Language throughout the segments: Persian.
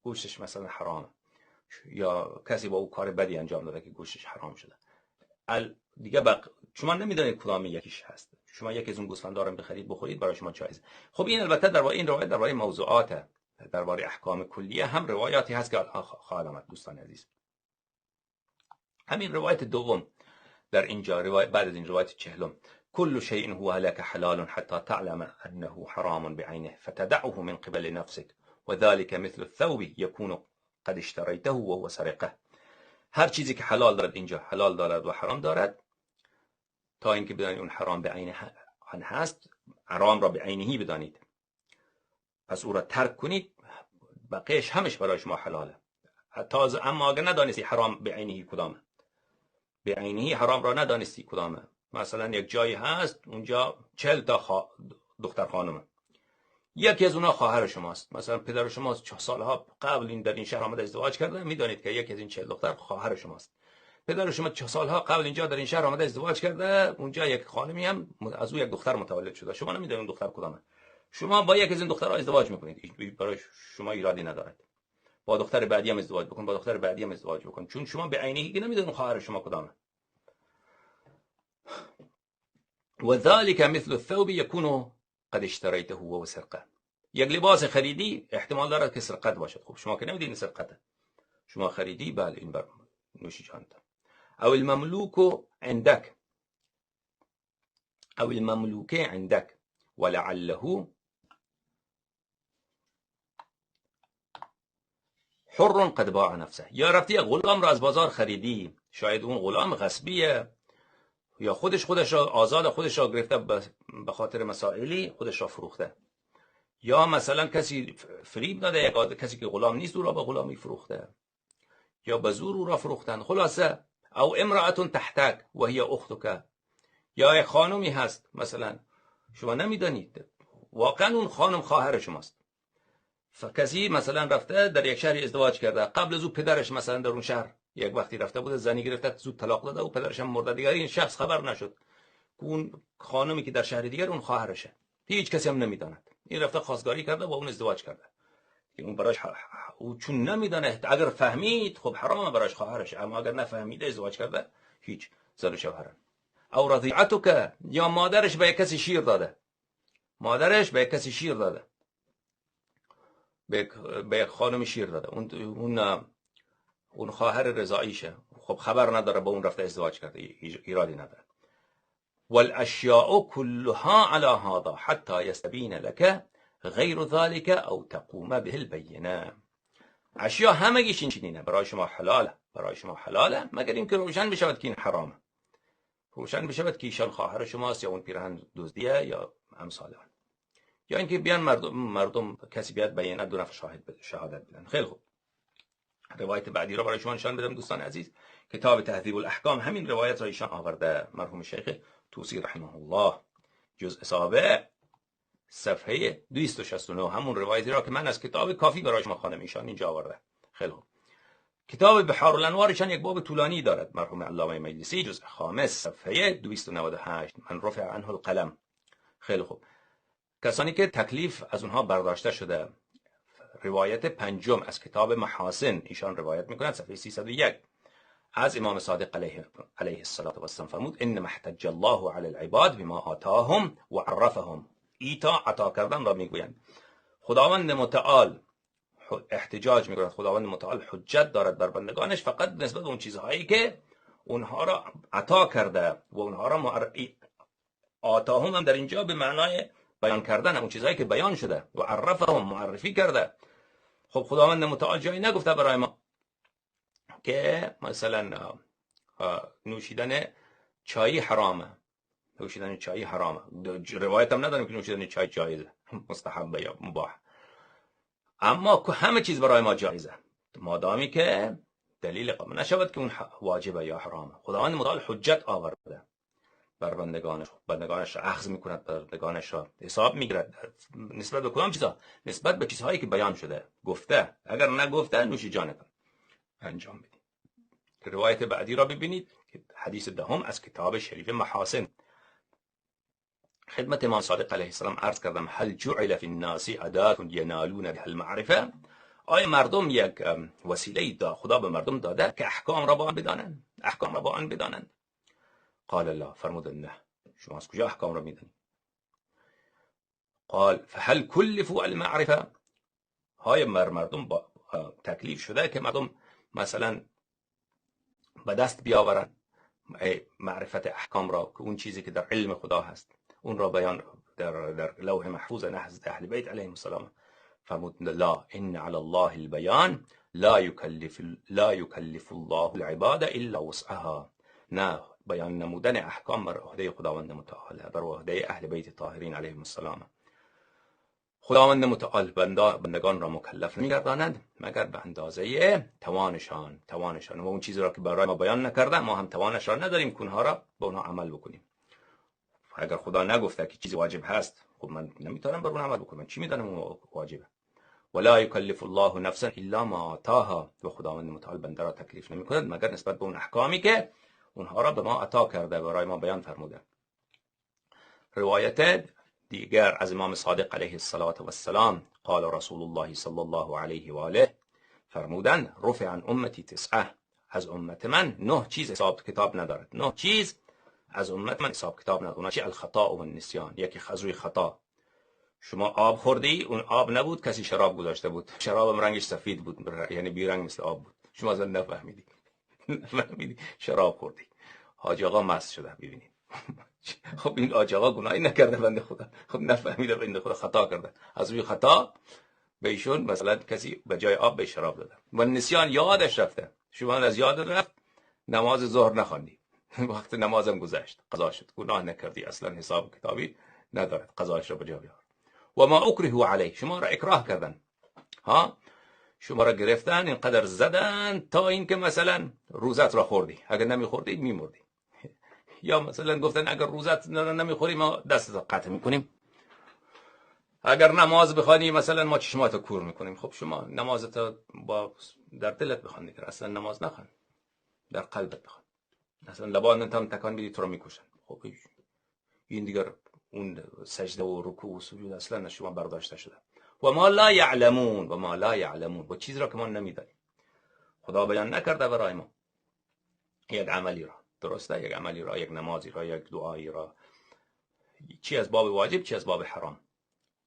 گوشتش مثلا حرامه، یا کسی با او کار بدی انجام داده که گوشتش حرام شده. دیگه شما نمیدونید کدام یکیش هست. شما یکی از اون گوسفندا رو بخرید بخورید، برای شما جایزه. خب این البته در این روایت درباره موضوعات، درباره احکام کلیه هم روایاتی هست که خواهد آمد دوستان عزیز. همین روایت دوم در اینجا، روایت بعد از این روایت 40، كل شيء هو لك حلال حتى تعلم أنه حرام بعينه فتدعه من قبل نفسك وذلك مثل الثوب يكون قد اشتريته وهو سرقه. هر چیزی که حلال دارد اینجا حلال دارد و حرام دارد، تا اینکه بدانید اون حرام به عین آن هست، حرام را به عینهی بدانید، پس او را ترک کنید، بقیش همش برای شما حلاله. اما اگر ندانستی حرام به عینهی کدامه، به عینهی حرام را ندانستی کدامه، مثلا یک جایی هست اونجا 40 تا دختر خانمه، یکی از اونها خواهر شماست، مثلا پدر شما سالها قبل این در این شهر آمده ازدواج کرده، میدانید که یکی از این 40 دختر خواهر شماست. پدر شما سالها قبل اینجا در این شهر آمده ازدواج کرده، اونجا یک خانمی هم از او یک دختر متولد شده، شما نمیدونید اون دختر کدامه. شما با یکی از این دخترها ازدواج میکنید، برای شما ایرادی ندارد. با دختر بعدی هم ازدواج بکن، با دختر بعدی هم ازدواج بکن، چون شما به عینی که نمیدونید خواهر شما کدامه. وذلك مثل الثوب يكون قد اشتريته وهو سرقه. یک لباس خریدی احتمال دارد که سرقت باشد. خب شما که نمیدونید سرقته، شما خریدی، بله این بر نوشی جانت. او المملوك عندك او المملوك عندك ولعله حر قد باع نفسه. یا رفتی غلام را از بازار خریدی، شاید اون غلام غصبیه، یا خودش را آزاد، خودش را گرفته به خاطر مسائلی خودش را فروخته، یا مثلا کسی فریب داده، یک کسی که غلام نیست او را به غلامی فروخته، یا به زور او را فروختن. خلاصه او امرأة تحتک و هی اختک، یا یک خانمی هست مثلا شما نمیدانید، واقعا اون خانم خواهر شماست. کسی مثلا رفته در یک شهری ازدواج کرده، قبل از او پدرش مثلا در اون شهر یک وقتی رفته بوده، زنی گرفته، زود طلاق داده و پدرش هم مرده، دیگه این شخص خبر نشد اون خانمی که در شهر دیگر اون خواهرشه، هیچ کسی هم نمیداند. این رفته خواستگاری کرده با اون ازدواج کرده، اون براش او چون نمیدانه، اگر فهمید خب حرامه براش خواهرشه، اما اگر نفهمیده ازدواج کرده هیچ، زن و شوهرن. او رضیعتک، یا مادرش به کسی شیر داده، مادرش به کسی شیر داده، به خانم شیر داده، اون خواهر رضاعیشه، خب خبر نداره با اون رفته ازدواج کرده، ایرادی نداره. والاشیاء كلها على هذا حتى يستبين لك غیر ذلك او تقوم به البینه. اشیا همگیش اینچنینه، برای شما حلاله، برای شما حلاله، مگر اینکه روشن بشود که این حرامه، روشن بشود که ایشان خواهر شماست، یا اون پیرهن دزدیه، یا امثال آن، یا اینکه بیان مردم کسی بیاد بینه، دو نفر شهادت بدن. خیلی خوب، روایت بعدی را برای شما نشان بدم دوستان عزیز. کتاب تهذیب الاحکام همین روایت را ایشان آورده، مرحوم شیخ توسی رحمه الله، جزء سابع صفحه 269، همون روایتی را که من از کتاب کافی برای شما خواندم ایشان اینجا آورده. خیلی خوب. کتاب بحار الانوارشان یک باب طولانی دارد، مرحوم علامه مجلسی، جزء خامس صفحه 298، من رفع عنه القلم. خیلی خوب. کسانی که تکلیف از اونها برداشته شده، روایت پنجم از کتاب محاسن ایشان روایت میکنند، صفحه 301، از امام صادق علیه السلام فرمود: انما احتج الله علی العباد بما آتاهم و عرفهم. ایتا عطا کردن را میگویند. خداوند متعال احتجاج میکند، خداوند متعال حجت دارد بر بندگانش فقط نسبت به اون چیزهایی که اونها را عطا کرده و اونها را آتاهم هم در اینجا به معنای بیان کردن، اون چیزهایی که بیان شده، و عرفهم معرفی کرده. خب خداوند متعال جایی نگفته برای ما که مثلا نوشیدن چای حرامه، نوشیدن چای حرامه، روایت هم نداریم که نوشیدن چای جایزه، مستحبه یا مباح، اما همه چیز برای ما جایزه مادامی که دلیل قائم نشود که اون واجبه یا حرامه. خداوند متعال حجت آورده بر بندگانش را اخذ میکند، بندگانش را حساب میگیرد نسبت به کدام چیزا؟ نسبت به چیزهایی که بیان شده، گفته، اگر نگفته نوش جانتان انجام بدید. روایت بعدی را ببینید، حدیث دهم از کتاب شریف محاسن. خدمت امام صادق علیه السلام عرض کردم: هل جعل فی الناس عادات ینالون بها المعرفه آیا مردم یک وسیله خدا به مردم داده که احکام را با آن بدانند؟ قال لا، فرمود نه. شما از کجا احکام را میدانید؟ قال فهل كلفوا المعرفه؟ های مردم با تکلیف شده که مردم مثلا به دست بیاورند معرفت احکام را، که اون چیزی که در علم خدا هست اون را بیان در لوح محفوظ نزد اهل بیت علیهم السلام. فرمود لا، ان علی الله البیان لا یکلف الله العباد الا وسعها. نه، بیان نمودن احکام بر عهده خداوند متعال، بر عهده اهل بیت طاهرین علیهم السلام. خداوند متعال بندگان را مکلف نمی‌گرداند مگر به اندازه توانشان. و اون چیزی را که برای ما بیان نکرده ما هم توانش را نداریم که اونها را به اونها عمل بکنیم. اگر خدا نگفته که چیزی واجب هست، خب من نمیتونم بر اون عمل بکنم. چی میدانم اون واجبه؟ ولا یکلف الله نفسا الا ما آتاها. و خداوند متعال بنده را تکلیف نمی‌کند مگر نسبت به اون احکامی که اونها را به ما عطا کرده، برای ما بیان فرموده. روایت دیگر از امام صادق علیه السلام قال رسول الله صلی الله علیه و آله، فرمودن رفع عن امتی 9، از امت من 9 چیز حساب کتاب ندارد. 9 چیز از امت من حساب کتاب ندارد. چی؟ الخطا و النسیان. یکی از روی خطا، شما آب خوردی، اون آب نبود، کسی شراب گذاشته بود، شرابم رنگش سفید بود، یعنی بی رنگ مثل آب بود، شما اصلا نفهمیدی شراب خوردی. حاج آقا مست شده، ببینید. خب این حاج آقا گناهی نکرده بنده خدا، خب نفهمیده بنده خدا خطا کرده، از روی خطا به ایشون مثلا کسی به جای آب به شراب داده. و نسیان، یادش رفته، شما از یاد رفت نماز ظهر نخواندی، وقت نمازم گذشت، قضا شد، گناه نکردی، اصلا حساب کتابی ندارد، قضاش را به جا بیار. و ما اکره علیه، شما را اکراه کردن، شما را گرفتن، اینقدر زدن تا اینکه مثلا روزت را خوردی، اگر نمیخوردی میمردی. یا مثلا گفتن اگر روزت نمیخوری ما دستت قطع میکنیم، اگر نماز بخوانی مثلا ما چشماتو کور میکنیم. خب شما نمازت با در دلت بخوان دیگر، اصلا نماز نخوان، در قلبت بخوان، اصلا لبانت هم تکان بدی تو رو میکشن. خب این دیگر اون سجده و رکوع و سجود اصلا شما برداشته شده. و ما لا یعلمون، و چیزی را که ما نمیدانیم. خدا بیان نکرده برای ما یک عملی را، درسته؟ یک عملی را، یک نمازی را، یک دعایی را، چی از باب واجب، چی از باب حرام،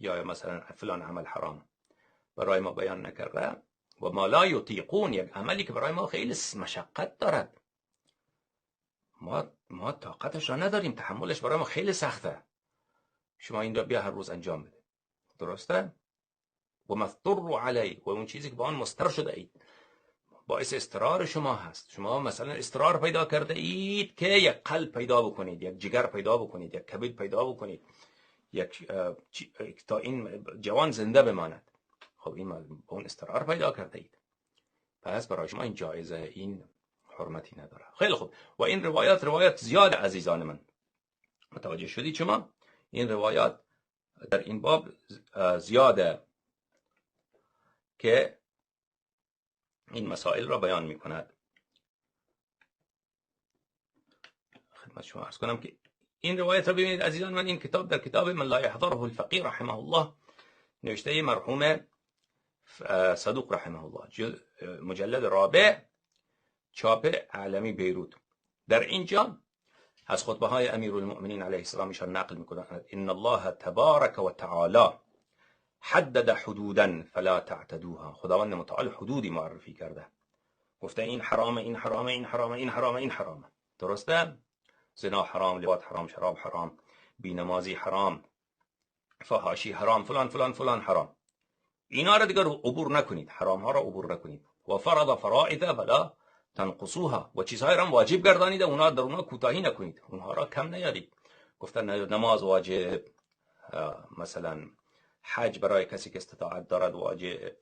یا مثلا فلان عمل حرام برای ما بیان نکرده. و ما لا یطیقون، یک عملی که برای ما خیلی مشقت دارد، ما طاقتش را نداریم، تحملش برای ما خیلی سخته. شما این را بیا هر روز انجام بده، درسته؟ و مضطر علی، و اون چیزی که با آن مضطر شده اید، باعث استقرار شما هست. شما مثلا استقرار پیدا کرده اید که یک قلب پیدا بکنید، یک جگر پیدا بکنید، یک کبد پیدا بکنید، تا این جوان زنده بماند. خب این اون استقرار پیدا کرده اید، پس برای شما این جایزه، این حرمتی نداره. خیلی خوب. و این روایات زیاد عزیزان من، متوجه شدید شما؟ این روایات در این باب زیاده که این مسائل را بیان می کند. خدمت شما عرض کنم که این روایت را ببینید عزیزان من. این کتاب در کتاب من لا یحضره الفقیه رحمه الله، نوشته مرحوم صدوق رحمه الله، مجلد رابع، چاپ علمی بیروت. در اینجا از خطبه های امیرالمؤمنین علیه السلام ایشان نقل میکنند: ان الله تبارک و تعالی حدد حدودا فلا تعتدوها. خداوند متعال حدودی معرفی کرده، گفته این حرامه، این حرامه، این حرامه، این حرامه، این حرامه، درسته؟ زنا حرام، لواط حرام، شراب حرام، بینمازی حرام، فحاشی حرام، فلان فلان فلان حرام. اینا را دیگر عبور نکنید، حرام ها را عبور نکنید. و فرض فرائض فلا تنقصوها، و چیزهای را واجب گردانید، اونا در اونا کوتاهی نکنید، اونها را کم نیارید. گفتن نماز واجب، مثلا حج برای کسی که استطاعت دارد واجب،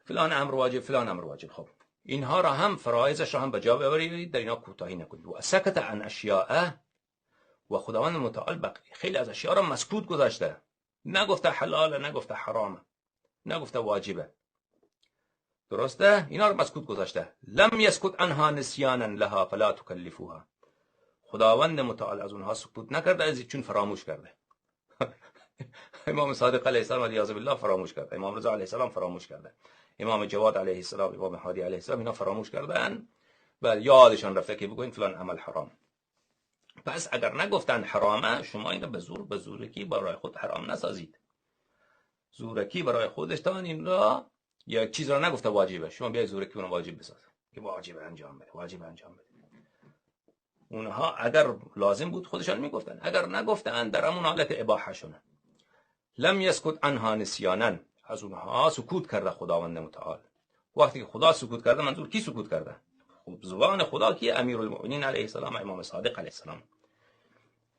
فلان امر واجب، فلان امر واجب. خب اینها را هم فرایضش را هم به جا ببرید، در اینا کوتاهی نکنید. و سکت عن اشیاء، و خداوند متعال خیلی از اشیاء را مسکوت گذاشته، نگفته حلاله، نگفته حرامه، نگفته واجبه، درسته؟ اینا رو مسکوت گذاشته. لم یسکت عنها نسیانا لها فلا تکلفوها. خداوند متعال از اونها سکوت نکرده، از چون فراموش کرده. امام صادق علیه السلام علیه بالله فراموش کرد، امام رضا علیه السلام فراموش کرده، امام جواد علیه السلام، امام هادی علیه السلام، اینا فراموش کردن و یادشان رفته که بگوین فلان عمل حرام. پس اگر نگفتن حرامه، شما اینو به زورکی برای خود حرام نسازید. زورکی برای خودشتان این را یک چیز را نگفته واجبه، شما بیاید زورکی اون واجب بسازید که واجب انجام بده، واجب انجام بده. اونها اگر لازم بود خودشان میگفتن، اگر نگفتن در همون حالت اباحه شونه. لم یسکت عنها نسیانا، از اونها سکوت کرده خداوند متعال. وقتی که خدا سکوت کرده، منظور کی سکوت کرده؟ خب زبان خدا کی؟ امیرالمؤمنین علیه السلام، امام صادق علیه السلام.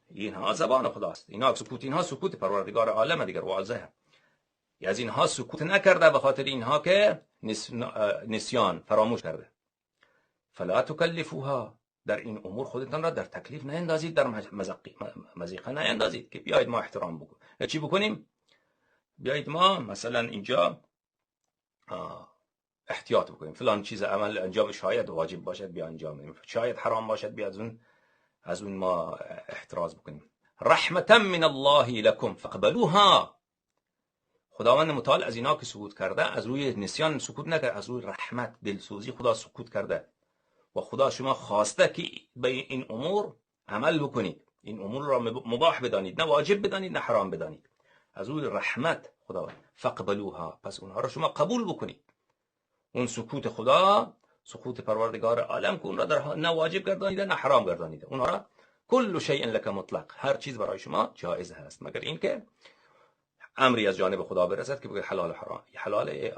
اینها زبان خداست. اینها سکوت پروردگار عالم دیگر واضحه. از اینها سکوت نکرده به خاطر اینها که نسیان فراموش کرده. فلا تکلفوها، در این امور خودتان را در تکلیف نیندازید، در مزیقه نیندازید که بیایید ما احترام بکنیم. چی بکنیم؟ بیایید ما مثلا اینجا احتیاط بکنیم، فلان چیز عمل انجام شاید واجب باشد بیا انجام بدیم، شاید حرام باشد بیا از اون ما احتراز بکنیم. رحمتا من الله لكم فاقبلوها، خداوند متعال از اینا که سکوت کرده، از روی نسیان سکوت نکرده، از روی رحمت دلسوزی خدا سکوت کرده و خدا شما خواسته که به این امور عمل بکنید، این امور را مباح بدانید، نه واجب بدانید نه حرام بدانید. از روی رحمت خداوند فاقبلوها، پس اونها را شما قبول بکنید. اون سکوت خدا، سکوت پروردگار عالم که اون را در نه واجب گردانیده نه حرام گردانیده، اونها را کل شیء لک مطلق، هر چیز برای شما جایز هست مگر اینکه امری از جانب خدا برسد که بگه حلال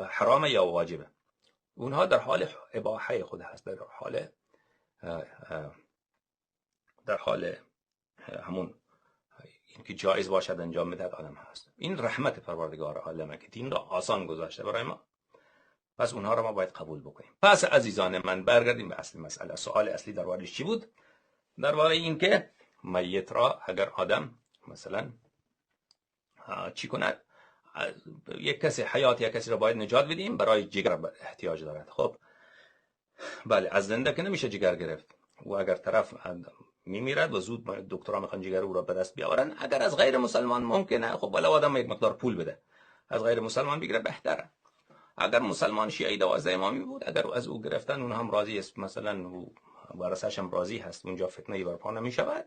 حرام یا واجبه. اونها در حال اباحه خود هست، در حال همون اینکه جایز باشد انجام بدهد آدم هست. این رحمت پروردگار عالمه که دین را آسان گذاشته برای ما، پس اونها را ما باید قبول بکنیم. پس عزیزان من برگردیم به اصل مسئله. سوال اصلی درباره چی بود؟ درباره این که میت را اگر آدم مثلا چی کند، یک کسی حیات یک کسی را باید نجات بدیم، برای جگر احتیاج دارد. خب بله، از زنده که نمیشه جگر گرفت و اگر طرف میمیرد و زود دکترها میخوان جگر او را به دست بیاورن، اگر از غیر مسلمان ممکنه، خب بالا آدم یک مقدار پول بده از غیر مسلمان بگیره بهتره. اگر مسلمان شیعی 12 امامی بود، اگر از او گرفتن اون هم راضی است، مثلا وارثش هم راضی هست، اونجا فتنه‌ای برپا نمیشود،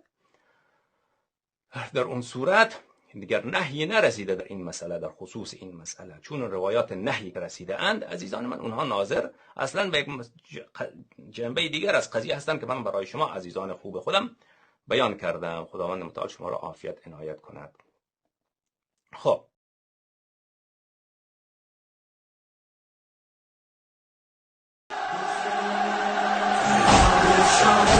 در اون صورت دیگر نهی نرسیده در این مسئله، در خصوص این مسئله. چون روایات نهی که رسیده اند عزیزان من، اونها ناظر اصلا به جنبه دیگر از قضیه هستند که من برای شما عزیزان خوب خودم بیان کردم. خداوند متعال شما را عافیت عنایت کند. خب شاه